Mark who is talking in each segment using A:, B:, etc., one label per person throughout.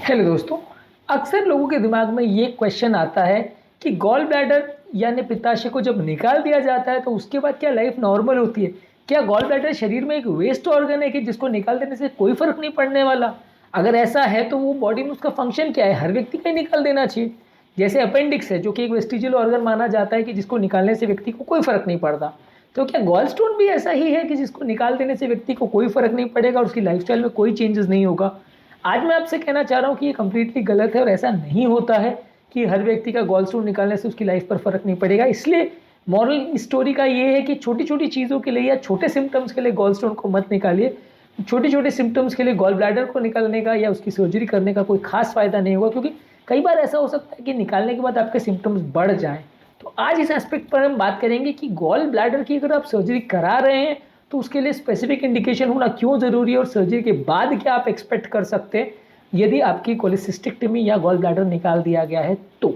A: Hello दोस्तों। अक्सर लोगों के दिमाग में ये क्वेश्चन आता है कि गॉल ब्लैडर यानी पित्ताशय को जब निकाल दिया जाता है तो उसके बाद क्या लाइफ नॉर्मल होती है? क्या गॉल ब्लैडर शरीर में एक वेस्ट ऑर्गन है कि जिसको निकाल देने से कोई फर्क नहीं पड़ने वाला? अगर ऐसा है तो वो बॉडी में उसका फंक्शन क्या है? हर व्यक्ति का ही निकाल देना चाहिए। जैसे अपेंडिक्स है जो कि एक वेस्टिजियल ऑर्गन माना जाता है कि जिसको निकालने से व्यक्ति को कोई फर्क नहीं पड़ता। तो क्या गॉल स्टोन भी ऐसा ही है कि जिसको निकाल देने से व्यक्ति को कोई फर्क नहीं पड़ेगा और उसकी लाइफस्टाइल में कोई चेंजेस नहीं होगा? आज मैं आपसे कहना चाह रहा हूँ कि ये कंप्लीटली गलत है और ऐसा नहीं होता है कि हर व्यक्ति का गॉल स्टोन निकालने से उसकी लाइफ पर फर्क नहीं पड़ेगा। इसलिए मॉरल स्टोरी का ये है कि छोटी छोटी चीज़ों के लिए या छोटे सिम्टम्स के लिए गॉल स्टोन को मत निकालिए। छोटे छोटे सिम्टम्स के लिए गॉल ब्लैडर को निकालने का या उसकी सर्जरी करने का कोई खास फायदा नहीं होगा, क्योंकि कई बार ऐसा हो सकता है कि निकालने के बाद आपके सिम्टम्स बढ़ जाएं। तो आज इस एस्पेक्ट पर हम बात करेंगे कि गॉल ब्लैडर की अगर आप सर्जरी करा रहे हैं तो उसके लिए स्पेसिफिक इंडिकेशन होना क्यों ज़रूरी है और सर्जरी के बाद क्या आप एक्सपेक्ट कर सकते हैं यदि आपकी कोलेसिस्टेक्टमी या गॉल ब्लैडर निकाल दिया गया है। तो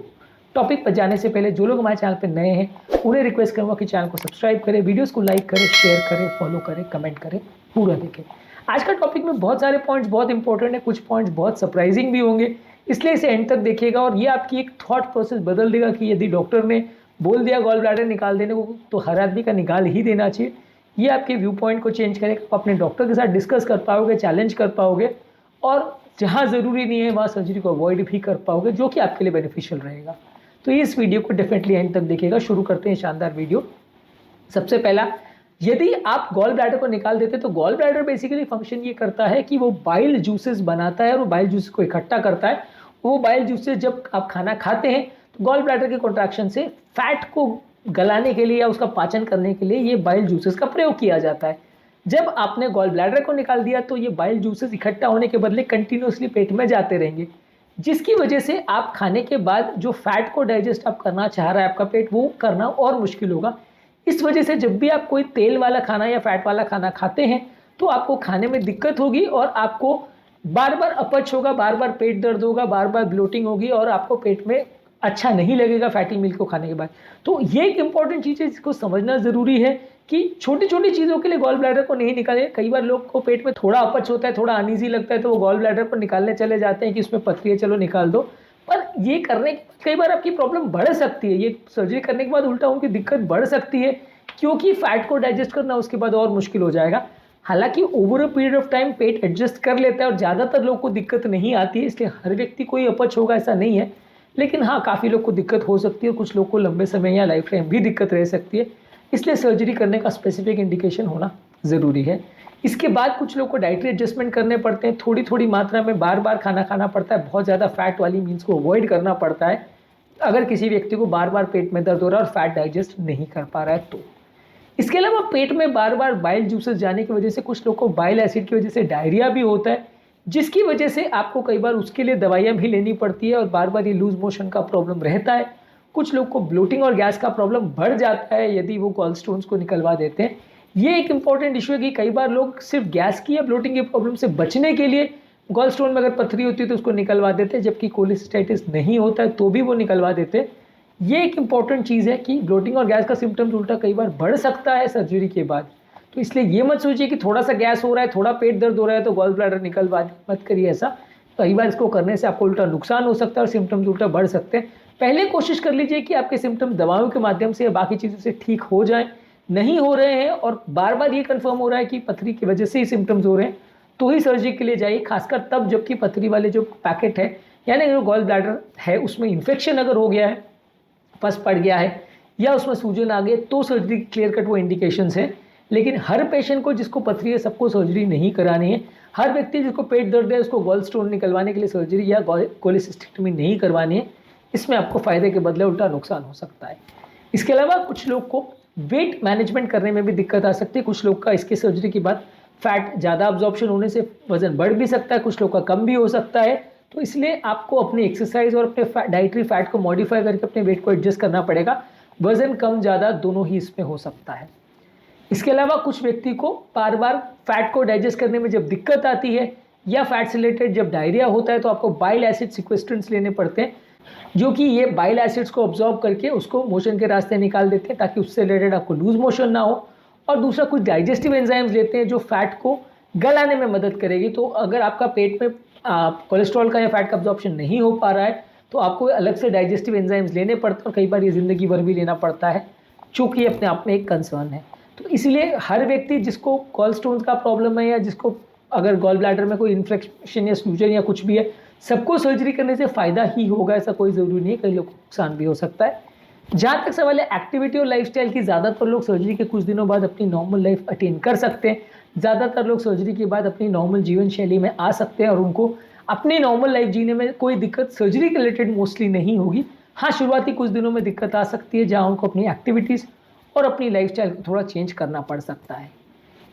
A: टॉपिक पर जाने से पहले जो लोग हमारे चैनल पर नए हैं उन्हें रिक्वेस्ट करूँगा कि चैनल को सब्सक्राइब करें, वीडियोस को लाइक करें, शेयर करें, फॉलो करें, कमेंट करें, पूरा देखें। आज का टॉपिक में बहुत सारे पॉइंट्स बहुत इंपॉर्टेंट है, कुछ पॉइंट्स बहुत सरप्राइजिंग भी होंगे, इसलिए इसे एंड तक देखिएगा और ये आपकी एक थॉट प्रोसेस बदल देगा कि यदि डॉक्टर ने बोल दिया गॉल ब्लैडर निकाल देने को तो हर आदमी का निकाल ही देना चाहिए। ये आपके व्यू पॉइंट को चेंज करेगा, आप अपने डॉक्टर के साथ डिस्कस कर पाओगे, चैलेंज कर पाओगे और जहाँ ज़रूरी नहीं है वहाँ सर्जरी को अवॉइड भी कर पाओगे, जो कि आपके लिए बेनिफिशियल रहेगा। तो इस वीडियो को डेफिनेटली एंड तक देखिएगा। शुरू करते हैं शानदार वीडियो। सबसे पहला, यदि आप गॉल ब्लैडर को निकाल देते तो गॉल ब्लैडर बेसिकली फंक्शन ये करता है कि वो बाइल जूसेस बनाता है और वो बाइल जूसेस को इकट्ठा करता है। वो बाइल जूसेस जब आप खाना खाते हैं तो गॉल ब्लैडर के कॉन्ट्रैक्शन से फैट को गलाने के लिए या उसका पाचन करने के लिए ये बाइल जूसेस का प्रयोग किया जाता है। जब आपने गॉल ब्लैडर को निकाल दिया तो ये बाइल जूसेस इकट्ठा होने के बदले कंटिन्यूसली पेट में जाते रहेंगे, जिसकी वजह से आप खाने के बाद जो फैट को डाइजेस्ट आप करना चाह रहा है आपका पेट, वो करना और मुश्किल होगा। इस वजह से जब भी आप कोई तेल वाला खाना या फैट वाला खाना खाते हैं तो आपको खाने में दिक्कत होगी और आपको बार बार अपच होगा, बार बार पेट दर्द होगा, बार बार ब्लोटिंग होगी और आपको पेट में अच्छा नहीं लगेगा फैटी मिल्क को खाने के बाद। तो ये एक इंपॉर्टेंट चीज़ है जिसको समझना ज़रूरी है कि छोटी छोटी चीज़ों के लिए गॉल ब्लैडर को नहीं निकालें। कई बार लोग को पेट में थोड़ा अपच होता है, थोड़ा अनईजी लगता है तो वो गॉल ब्लैडर को निकालने चले जाते हैं कि इसमें पथरी है, चलो निकाल दो। पर ये करने के कई बार आपकी प्रॉब्लम बढ़ सकती है, ये सर्जरी करने के बाद उल्टा उनकी दिक्कत बढ़ सकती है, क्योंकि फैट को डाइजेस्ट करना उसके बाद और मुश्किल हो जाएगा। हालांकि over a period of time pet adjust कर लेता है और ज़्यादातर लोग को दिक्कत नहीं आती है, इसलिए हर व्यक्ति को ही अपच होगा ऐसा नहीं है। लेकिन हाँ, काफ़ी लोग को दिक्कत हो सकती है, कुछ लोग को लंबे समय या लाइफ टाइम भी दिक्कत रह सकती है, इसलिए सर्जरी करने का स्पेसिफिक इंडिकेशन होना ज़रूरी है। इसके बाद कुछ लोग को डाइटरी एडजस्टमेंट करने पड़ते हैं, थोड़ी थोड़ी मात्रा में बार बार खाना खाना पड़ता है, बहुत ज़्यादा फैट वाली मील्स को अवॉइड करना पड़ता है अगर किसी व्यक्ति को बार बार पेट में दर्द हो रहा है और फैट डाइजेस्ट नहीं कर पा रहा है तो। इसके अलावा पेट में बार बार बाइल जूसेस जाने की वजह से कुछ लोग को बाइल एसिड की वजह से डायरिया भी होता है, जिसकी वजह से आपको कई बार उसके लिए दवाइयाँ भी लेनी पड़ती है और बार बार ये लूज मोशन का प्रॉब्लम रहता है। कुछ लोग को ब्लोटिंग और गैस का प्रॉब्लम बढ़ जाता है यदि वो गॉल स्टोन्स को निकलवा देते हैं। ये एक इंपॉर्टेंट इशू है कि कई बार लोग सिर्फ गैस की या ब्लोटिंग की प्रॉब्लम से बचने के लिए गॉल स्टोन में अगर पथरी होती है तो उसको निकलवा देते हैं, जबकि कोलेसिस्टाइटिस नहीं होता है तो भी वो निकलवा देते हैं। ये एक इंपॉर्टेंट चीज़ है कि ब्लोटिंग और गैस का सिम्टम्स उल्टा कई बार बढ़ सकता है सर्जरी के बाद। तो इसलिए ये मत सोचिए कि थोड़ा सा गैस हो रहा है, थोड़ा पेट दर्द हो रहा है तो गॉल ब्लैडर निकलवा दी, मत करिए ऐसा। कई बार इसको करने से आपको उल्टा नुकसान हो सकता है और सिम्टम्स उल्टा बढ़ सकते हैं। पहले कोशिश कर लीजिए कि आपके सिम्टम्स दवाओं के माध्यम से या बाकी चीज़ों से ठीक हो जाएं। नहीं हो रहे हैं और बार बार ये कंफर्म हो रहा है कि पथरी की वजह से ही सिम्टम्स हो रहे हैं तो ही सर्जरी के लिए जाइए, खासकर तब जबकि पथरी वाले जो पैकेट है यानी जो गॉल ब्लैडर है उसमें इन्फेक्शन अगर हो गया है, पस पड़ गया है या उसमें सूजन आ गई तो सर्जरी क्लियर कट वो इंडिकेशंस है। लेकिन हर पेशेंट को जिसको पथरी है सबको सर्जरी नहीं करानी है। हर व्यक्ति जिसको पेट दर्द है उसको गॉल स्टोन निकलवाने के लिए सर्जरी या कोलेसिस्टेक्टमी नहीं करवानी है। इसमें आपको फ़ायदे के बदले उल्टा नुकसान हो सकता है। इसके अलावा कुछ लोग को वेट मैनेजमेंट करने में भी दिक्कत आ सकती है। कुछ लोग का इसके सर्जरी के बाद फैट ज़्यादा अब्जॉर्प्शन होने से वजन बढ़ भी सकता है, कुछ लोग का कम भी हो सकता है। तो इसलिए आपको अपनी एक्सरसाइज और अपने डाइटरी फैट को मॉडिफाई करके अपने वेट को एडजस्ट करना पड़ेगा। वजन कम ज़्यादा दोनों ही इसमें हो सकता है। इसके अलावा कुछ व्यक्ति को बार बार फैट को डाइजेस्ट करने में जब दिक्कत आती है या फैट से रिलेटेड जब डायरिया होता है तो आपको बाइल एसिड सिक्वेस्ट्रेंट्स लेने पड़ते हैं, जो कि ये बाइल एसिड्स को ऑब्जॉर्व करके उसको मोशन के रास्ते निकाल देते हैं ताकि उससे रिलेटेड आपको लूज मोशन ना हो। और दूसरा कुछ डाइजेस्टिव एंजाइम्स लेते हैं जो फैट को गलाने में मदद करेगी। तो अगर आपका पेट में कोलेस्ट्रॉल का या फैट का अब्जॉर्प्शन नहीं हो पा रहा है तो आपको अलग से डाइजेस्टिव एंजाइम्स लेने पड़ते हैं और कई बार ये ज़िंदगी भर भी लेना पड़ता है, चूँकि अपने आप में एक कंसर्न है। तो इसलिए हर व्यक्ति जिसको गॉल स्टोन्स का प्रॉब्लम है या जिसको अगर गॉल ब्लैडर में कोई इन्फेक्शन या सूजन या कुछ भी है, सबको सर्जरी करने से फ़ायदा ही होगा ऐसा कोई ज़रूरी नहीं है, कई लोगों को नुकसान भी हो सकता है। जहाँ तक सवाल है एक्टिविटी और लाइफस्टाइल की, ज़्यादातर लोग सर्जरी के कुछ दिनों बाद अपनी नॉर्मल लाइफ अटेन कर सकते हैं। ज़्यादातर लोग सर्जरी के बाद अपनी नॉर्मल जीवन शैली में आ सकते हैं और उनको अपनी नॉर्मल लाइफ जीने में कोई दिक्कत सर्जरी के रिलेटेड मोस्टली नहीं होगी। हाँ, शुरुआती कुछ दिनों में दिक्कत आ सकती है जहाँ उनको अपनी एक्टिविटीज़ और अपनी लाइफस्टाइल को थोड़ा चेंज करना पड़ सकता है।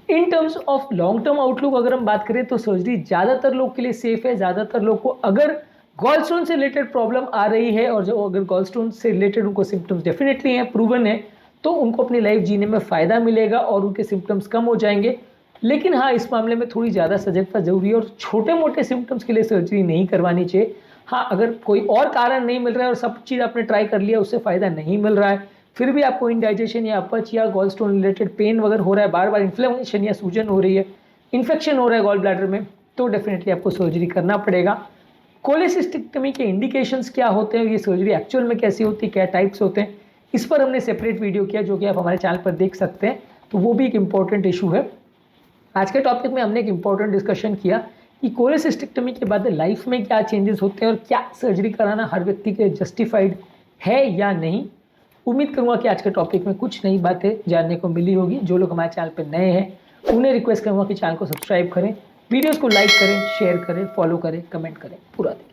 A: In terms of long term outlook अगर हम बात करें तो सर्जरी ज़्यादातर लोग के लिए सेफ है। ज़्यादातर लोग को अगर गॉल स्टोन से रिलेटेड प्रॉब्लम आ रही है और जो अगर गॉल स्टोन से रिलेटेड उनको सिम्टम्स डेफिनेटली हैं, प्रूवन है, तो उनको अपनी लाइफ जीने में फ़ायदा मिलेगा और उनके सिम्टम्स कम हो जाएंगे। लेकिन हाँ, इस मामले में थोड़ी ज़्यादा सजगता ज़रूरी है और छोटे मोटे सिम्टम्स के लिए सर्जरी नहीं करवानी चाहिए। हाँ, अगर कोई और कारण नहीं मिल रहा है और सब चीज़ आपने ट्राई कर लिया, उससे फ़ायदा नहीं मिल रहा है, फिर भी आपको इंडाइजेशन या अपच या गॉल स्टोन रिलेटेड पेन वगैरह हो रहा है, बार बार इन्फ्लेमेशन या सूजन हो रही है, इन्फेक्शन हो रहा है गॉल ब्लैडर में, तो डेफिनेटली आपको सर्जरी करना पड़ेगा। कोलेसिस्टेक्टमी के इंडिकेशंस क्या होते हैं, ये सर्जरी एक्चुअल में कैसी होती है, क्या टाइप्स होते हैं, इस पर हमने सेपरेट वीडियो किया जो कि आप हमारे चैनल पर देख सकते हैं। तो वो भी एक इम्पॉर्टेंट इशू है। आज के टॉपिक में हमने एक इम्पॉर्टेंट डिस्कशन किया कि कोलेसिस्टेक्टमी के बाद लाइफ में क्या चेंजेस होते हैं और क्या सर्जरी कराना हर व्यक्ति के जस्टिफाइड है या नहीं। उम्मीद करूँगा कि आज के टॉपिक में कुछ नई बातें जानने को मिली होगी। जो लोग हमारे चैनल पर नए हैं उन्हें रिक्वेस्ट करूँगा कि चैनल को सब्सक्राइब करें, वीडियोज़ को लाइक करें, शेयर करें, फॉलो करें, कमेंट करें। पूरा दिन।